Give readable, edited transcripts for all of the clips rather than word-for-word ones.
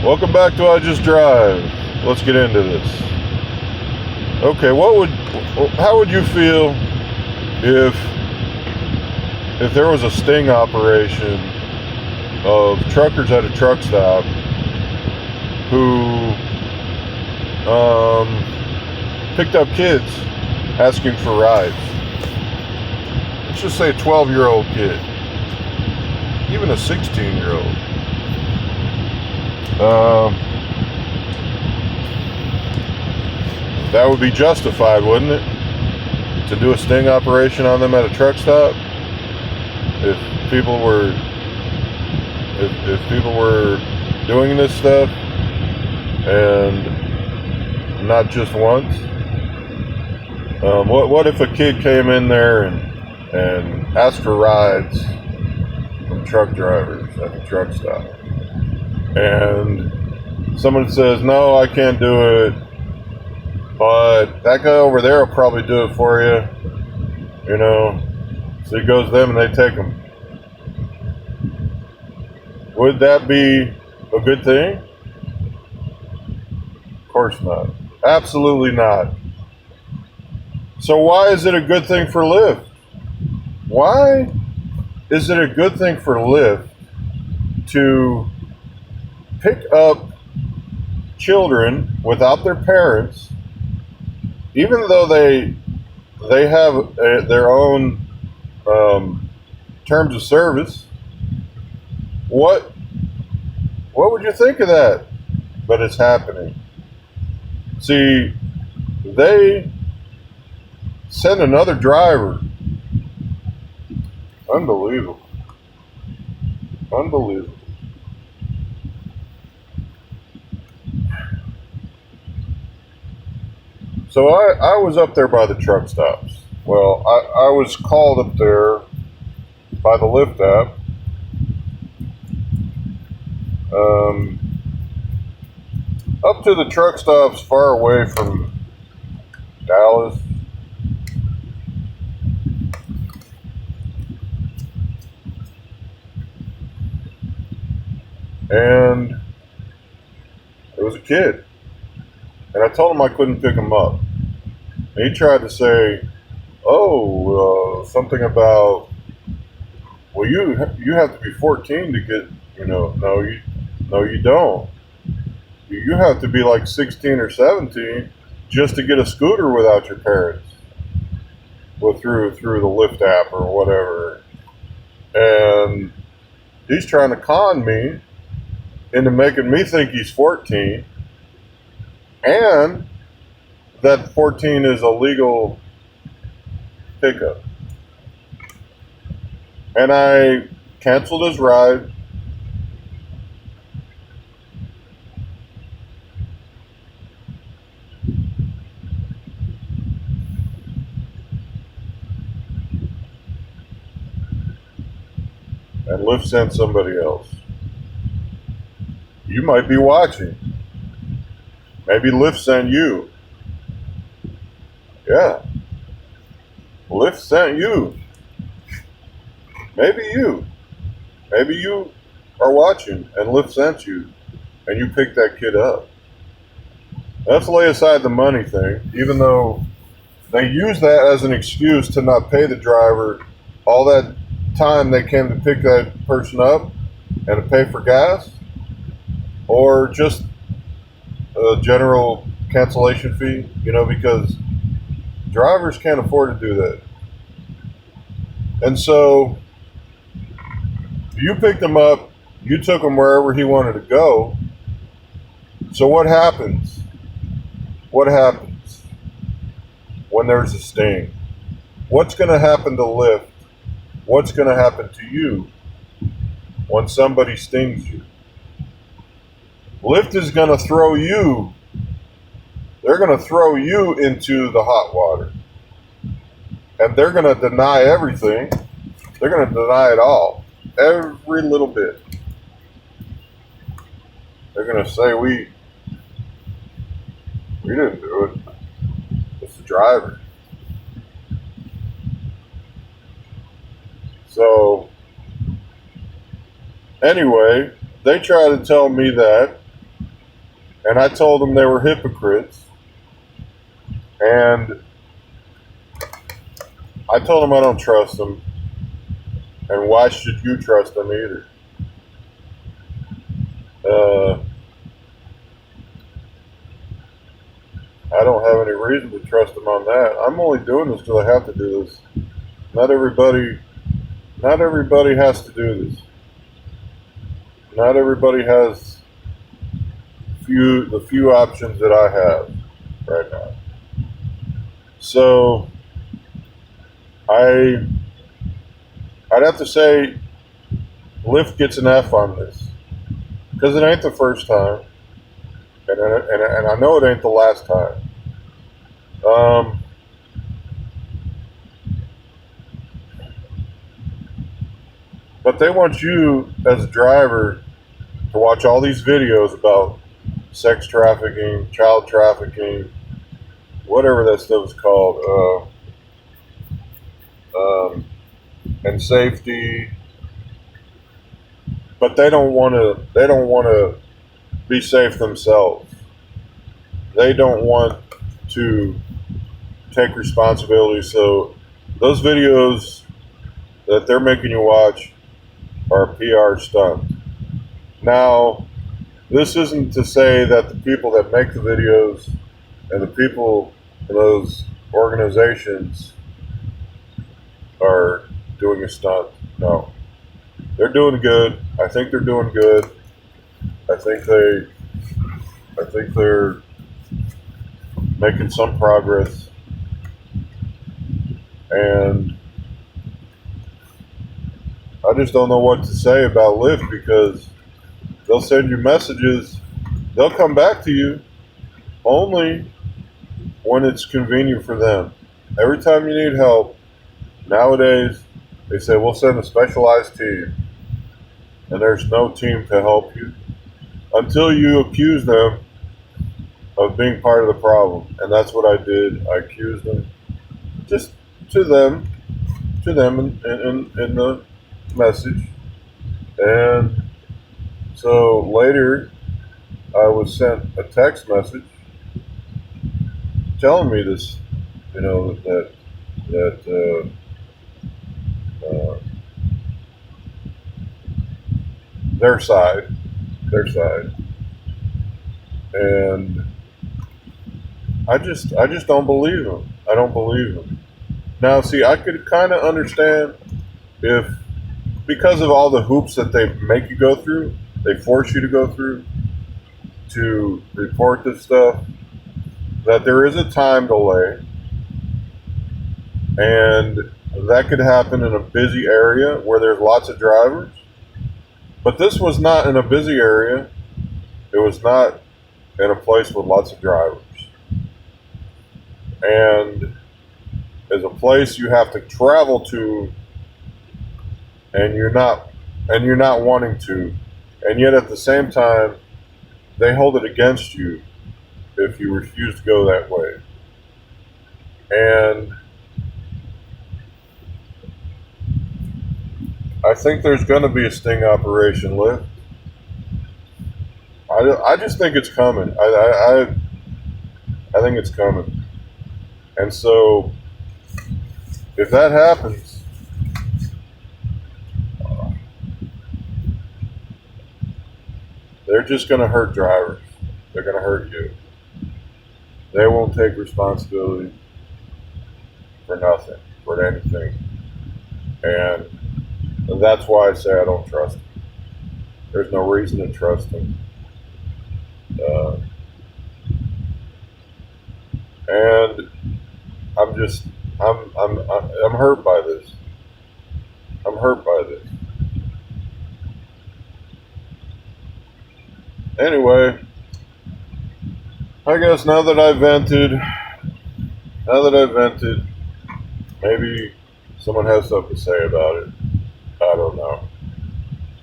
Welcome back to I Just Drive. Let's get into this. Okay, how would you feel if there was a sting operation of truckers at a truck stop who picked up kids asking for rides? Let's just say a 12-year-old kid, even a 16-year-old. That would be justified, wouldn't it? To do a sting operation on them at a truck stop? If people were doing this stuff, and not just once. What if a kid came in there and asked for rides from truck drivers at the truck stop, and someone says, "No, I can't do it, but that guy over there will probably do it for you," so he goes to them and they take him. Would that be a good thing? Of course not. Absolutely not. So why is it a good thing for Lyft? Why is it a good thing for Lyft to pick up children without their parents, even though they have their own terms of service? What would you think of that? But it's happening. See, they send another driver. Unbelievable. So I was up there by the truck stops. Well, I was called up there by the Lyft app. Up to the truck stops far away from Dallas. And there was a kid. And I told him I couldn't pick him up. And he tried to say, something about, well, you have to be 14 to get, no, you don't. You have to be like 16 or 17 just to get a scooter without your parents. Well, through the Lyft app or whatever. And he's trying to con me into making me think he's 14, and that 14 is a legal pickup. And I canceled his ride. And Lyft sent somebody else. You might be watching. Maybe Lyft sent you. Yeah. Lyft sent you. Maybe you are watching and Lyft sent you and you picked that kid up. Let's lay aside the money thing, even though they use that as an excuse to not pay the driver all that time they came to pick that person up and to pay for gas, or just a general cancellation fee, because drivers can't afford to do that. And so you picked him up, you took him wherever he wanted to go. So what happens? What happens when there's a sting? What's going to happen to Lyft? What's going to happen to you when somebody stings you? Lyft is going to throw you. They're going to throw you into the hot water. And they're going to deny everything. They're going to deny it all. Every little bit. They're going to say, we didn't do it. It's the driver. So, anyway, they try to tell me that And I told them they were hypocrites. And I told them I don't trust them. And why should you trust them either? Uh, I don't have any reason to trust them on that. I'm only doing this because I have to do this. Not everybody has to do this. Not everybody has the few options that I have right now. So I'd have to say Lyft gets an F on this because it ain't the first time, and I know it ain't the last time. But they want you as a driver to watch all these videos about sex trafficking, child trafficking, whatever that stuff is called, and safety. But they don't want to. They don't want to be safe themselves. They don't want to take responsibility. So those videos that they're making you watch are a PR stunt. Now, this isn't to say that the people that make the videos and the people in those organizations are doing a stunt. No. They're doing good. I think they're doing good. I think they're making some progress. And I just don't know what to say about Lyft because they'll send you messages. They'll come back to you only when it's convenient for them. Every time you need help, nowadays, they say, we'll send a specialized team. And there's no team to help you until you accuse them of being part of the problem. And that's what I did. I accused them just to them in the message. And so later, I was sent a text message telling me this, that their side, and I just don't believe them. I don't believe them. Now, see, I could kind of understand if, because of all the hoops that they make you go through, they force you to go through to report this stuff, that there is a time delay, and that could happen in a busy area where there's lots of drivers. But this was not in a busy area. It was not in a place with lots of drivers. And as a place you have to travel to, and you're not wanting to, and yet at the same time they hold it against you if you refuse to go that way. And I think there's going to be a sting operation, Lyft. I just think it's coming. I think it's coming. And so if that happens, they're just going to hurt drivers. They're going to hurt you. They won't take responsibility for nothing, for anything. And that's why I say I don't trust them. There's no reason to trust them. And I'm hurt by this. I'm hurt by this. Anyway, I guess now that I've vented, maybe someone has something to say about it. I don't know.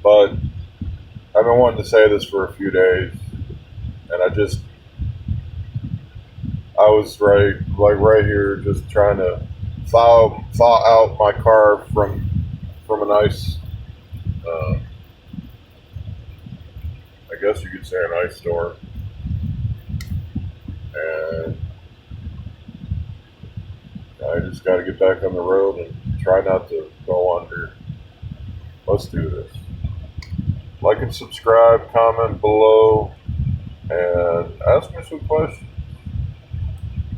But I've been wanting to say this for a few days, and I was right here just trying to thaw out my car from a nice, I guess you could say an ice storm. And I just got to get back on the road and try not to go under. Let's do this. Like and subscribe, comment below, and ask me some questions.